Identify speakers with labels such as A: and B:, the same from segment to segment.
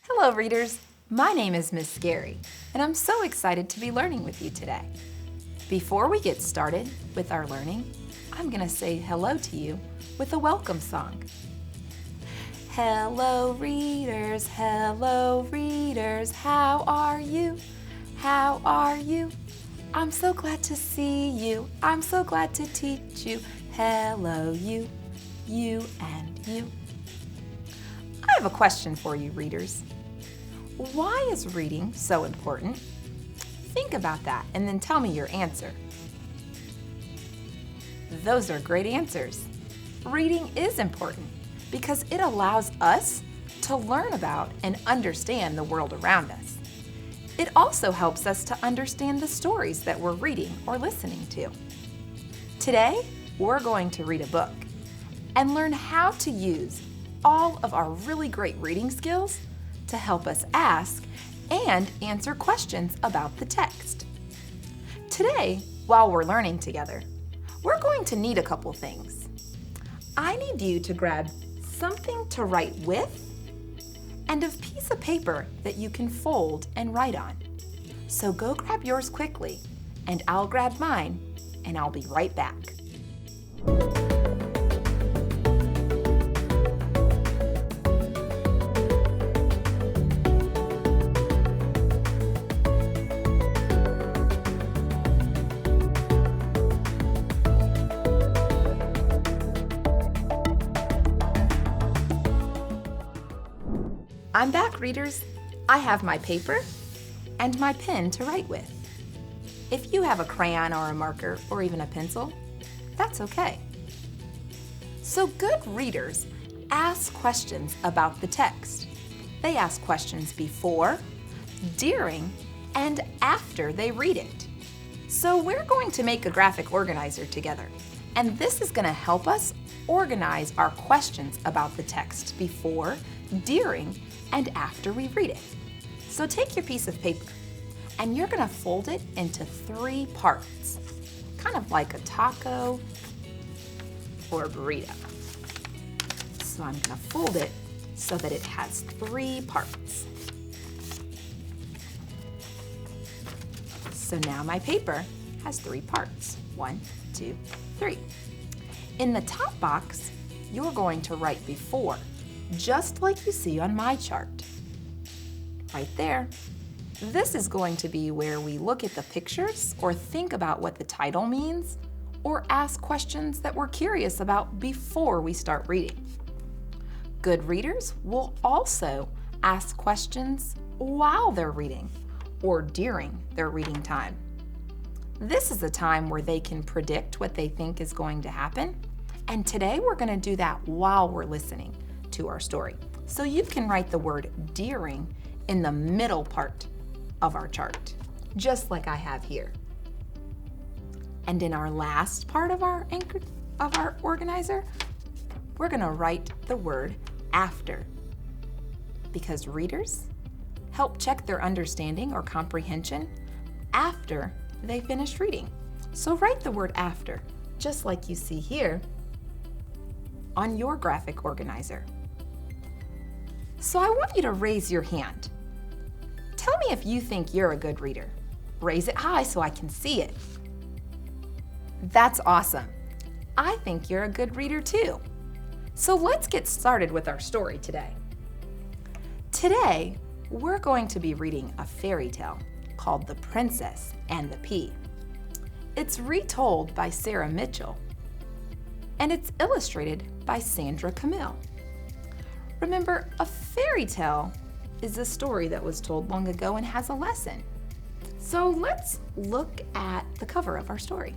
A: Hello, readers. My name is Miss Scary, and I'm so excited to be learning with you today. Before we get started with our learning, I'm going to say hello to you with a welcome song. Hello, readers, how are you? How are you? I'm so glad to see you. I'm so glad to teach you. Hello, you and you. I have a question for you, readers. Why is reading so important? Think about that and then tell me your answer. Those are great answers. Reading is important because it allows us to learn about and understand the world around us. It also helps us to understand the stories that we're reading or listening to. Today, we're going to read a book and learn how to use all of our really great reading skills to help us ask and answer questions about the text. Today, while we're learning together, we're going to need a couple things. I need you to grab something to write with and a piece of paper that you can fold and write on. So go grab yours quickly, and I'll grab mine, and I'll be right back. I'm back, readers. I have my paper and my pen to write with. If you have a crayon or a marker or even a pencil, that's okay. So good readers ask questions about the text. They ask questions before, during, and after they read it. So we're going to make a graphic organizer together, and this is going to help us organize our questions about the text before, during, and after we read it. So take your piece of paper and you're gonna fold it into 3 parts, kind of like a taco or a burrito. So I'm gonna fold it so that it has 3 parts. So now my paper has 3 parts. 1, 2, 3. In the top box, you're going to write before, just like you see on my chart. Right there. This is going to be where we look at the pictures or think about what the title means or ask questions that we're curious about before we start reading. Good readers will also ask questions while they're reading or during their reading time. This is a time where they can predict what they think is going to happen, and today we're going to do that while we're listening to our story. So you can write the word during in the middle part of our chart, just like I have here. And in our last part of our organizer, we're going to write the word after, because readers help check their understanding or comprehension after they finish reading. So write the word after, just like you see here on your graphic organizer. So I want you to raise your hand. Tell me if you think you're a good reader. Raise it high so I can see it. That's awesome. I think you're a good reader too. So let's get started with our story today. Today, we're going to be reading a fairy tale called The Princess and the Pea. It's retold by Sarah Mitchell, and it's illustrated by Sandra Camille. Remember, a fairy tale is a story that was told long ago and has a lesson. So let's look at the cover of our story.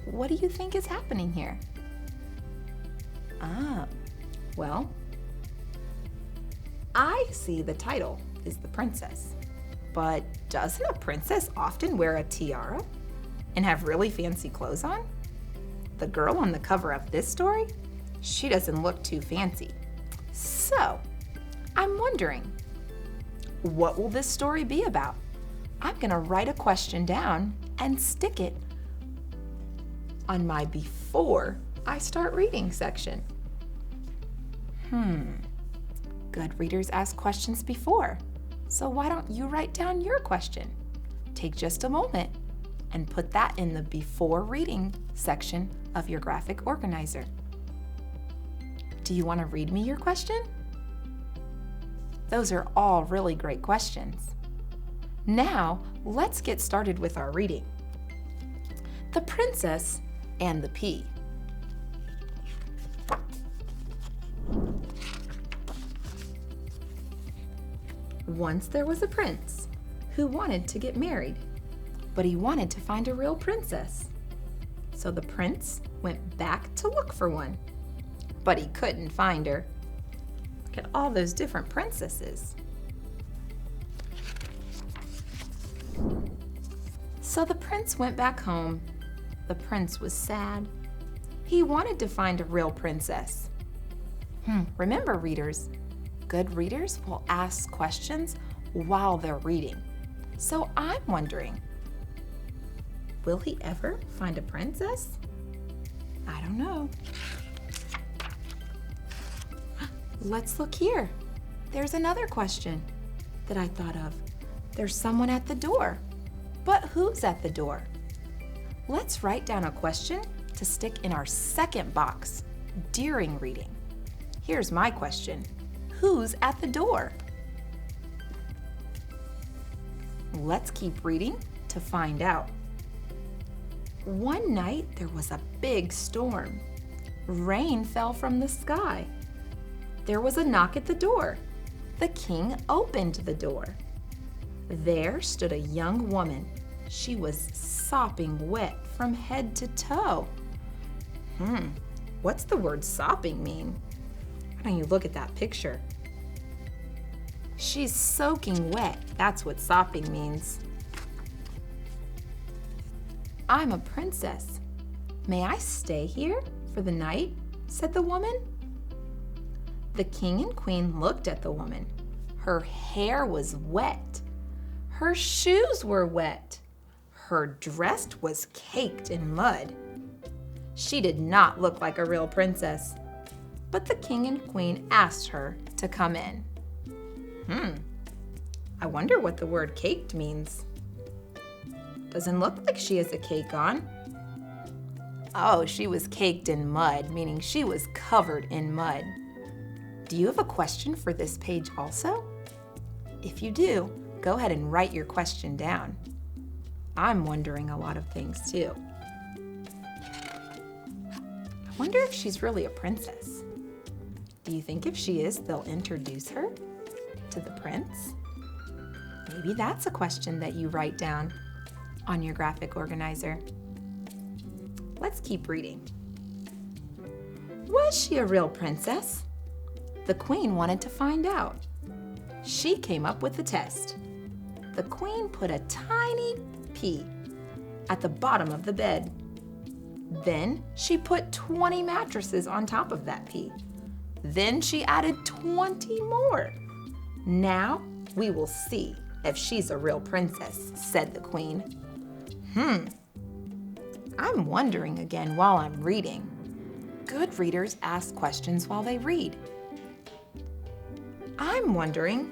A: What do you think is happening here? Well, I see the title is The Princess, but doesn't a princess often wear a tiara and have really fancy clothes on? The girl on the cover of this story, she doesn't look too fancy. So, I'm wondering, what will this story be about? I'm gonna write a question down and stick it on my before I start reading section. Good readers ask questions before, so why don't you write down your question? Take just a moment and put that in the before reading section of your graphic organizer. Do you want to read me your question? Those are all really great questions. Now, let's get started with our reading. The Princess and the Pea. Once there was a prince who wanted to get married, but he wanted to find a real princess. So the prince went back to look for one, but he couldn't find her. Look at all those different princesses. So the prince went back home. The prince was sad. He wanted to find a real princess. Remember, readers, good readers will ask questions while they're reading. So I'm wondering, will he ever find a princess? I don't know. Let's look here. There's another question that I thought of. There's someone at the door. But who's at the door? Let's write down a question to stick in our second box during reading. Here's my question. Who's at the door? Let's keep reading to find out. One night there was a big storm. Rain fell from the sky. There was a knock at the door. The king opened the door. There stood a young woman. She was sopping wet from head to toe. What's the word sopping mean? Why don't you look at that picture? She's soaking wet. That's what sopping means. I'm a princess. May I stay here for the night? Said the woman. The king and queen looked at the woman. Her hair was wet. Her shoes were wet. Her dress was caked in mud. She did not look like a real princess, but the king and queen asked her to come in. I wonder what the word caked means. Doesn't look like she has a cake on. Oh, she was caked in mud, meaning she was covered in mud. Do you have a question for this page also? If you do, go ahead and write your question down. I'm wondering a lot of things too. I wonder if she's really a princess. Do you think if she is, they'll introduce her to the prince? Maybe that's a question that you write down on your graphic organizer. Let's keep reading. Was she a real princess? The queen wanted to find out. She came up with a test. The queen put a tiny pea at the bottom of the bed. Then she put 20 mattresses on top of that pea. Then she added 20 more. Now we will see if she's a real princess, said the queen. I'm wondering again while I'm reading. Good readers ask questions while they read. I'm wondering,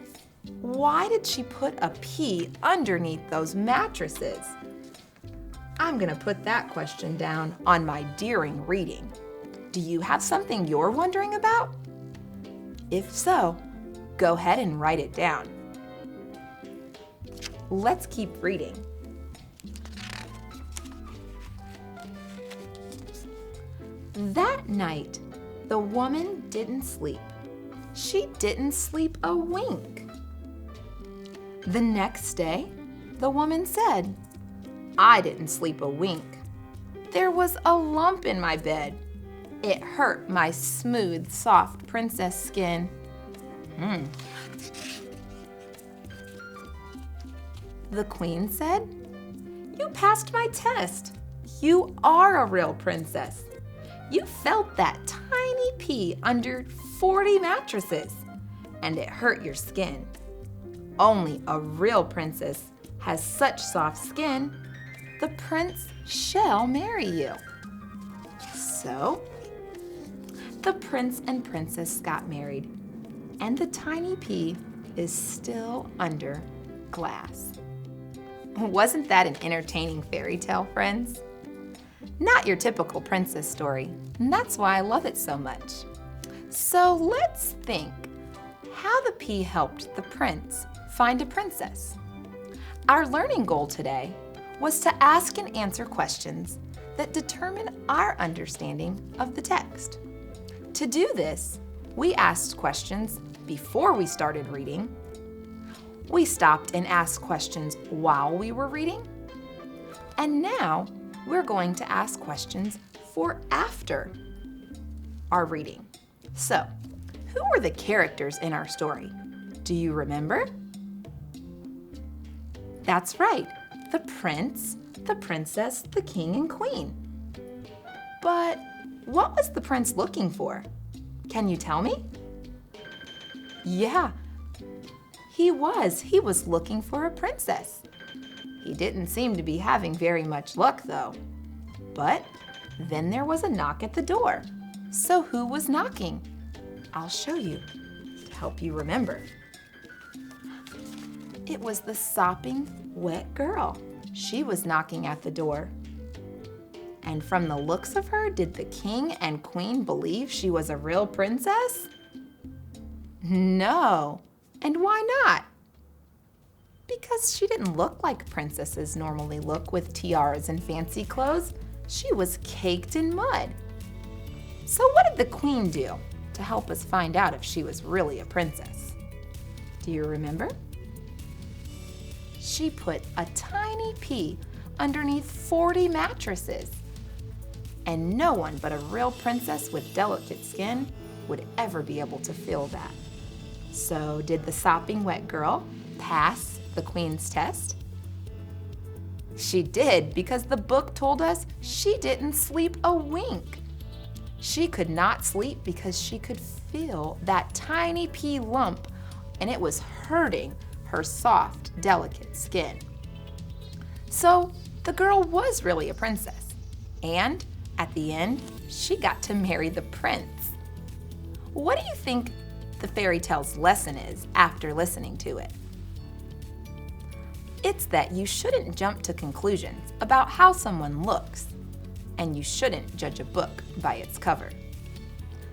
A: why did she put a pea underneath those mattresses? I'm gonna put that question down on my during reading. Do you have something you're wondering about? If so, go ahead and write it down. Let's keep reading. That night, the woman didn't sleep. She didn't sleep a wink. The next day, the woman said, I didn't sleep a wink. There was a lump in my bed. It hurt my smooth, soft princess skin. The queen said, You passed my test. You are a real princess. You felt that tiny pea under 40 mattresses, and it hurt your skin. Only a real princess has such soft skin. The prince shall marry you. So, the prince and princess got married. and the tiny pea is still under glass. Wasn't that an entertaining fairy tale, friends? Not your typical princess story, and that's why I love it so much. So let's think how the pea helped the prince find a princess. Our learning goal today was to ask and answer questions that determine our understanding of the text. To do this, we asked questions before we started reading. We stopped and asked questions while we were reading. And now we're going to ask questions for after our reading. So, who were the characters in our story? Do you remember? That's right, the prince, the princess, the king, and queen. But what was the prince looking for? Can you tell me? Yeah, he was looking for a princess. He didn't seem to be having very much luck though. But then there was a knock at the door. So who was knocking? I'll show you to help you remember. It was the sopping wet girl. She was knocking at the door. And from the looks of her, did the king and queen believe she was a real princess? No. And why not? Because she didn't look like princesses normally look with tiaras and fancy clothes. She was caked in mud. So what did the queen do to help us find out if she was really a princess? Do you remember? She put a tiny pea underneath 40 mattresses. And no one but a real princess with delicate skin would ever be able to feel that. So did the sopping wet girl pass the queen's test? She did, because the book told us she didn't sleep a wink. She could not sleep because she could feel that tiny pea lump, and it was hurting her soft, delicate skin. So the girl was really a princess, and at the end, she got to marry the prince. What do you think the fairy tale's lesson is after listening to it? It's that you shouldn't jump to conclusions about how someone looks, and you shouldn't judge a book by its cover.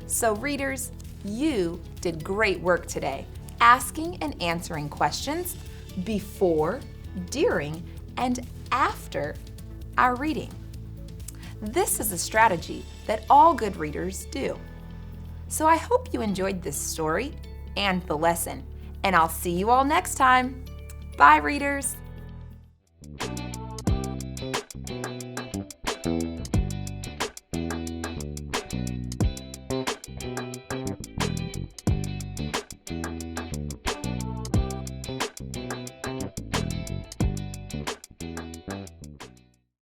A: So readers, you did great work today, asking and answering questions before, during, and after our reading. This is a strategy that all good readers do. So I hope you enjoyed this story and the lesson, and I'll see you all next time. Bye, readers.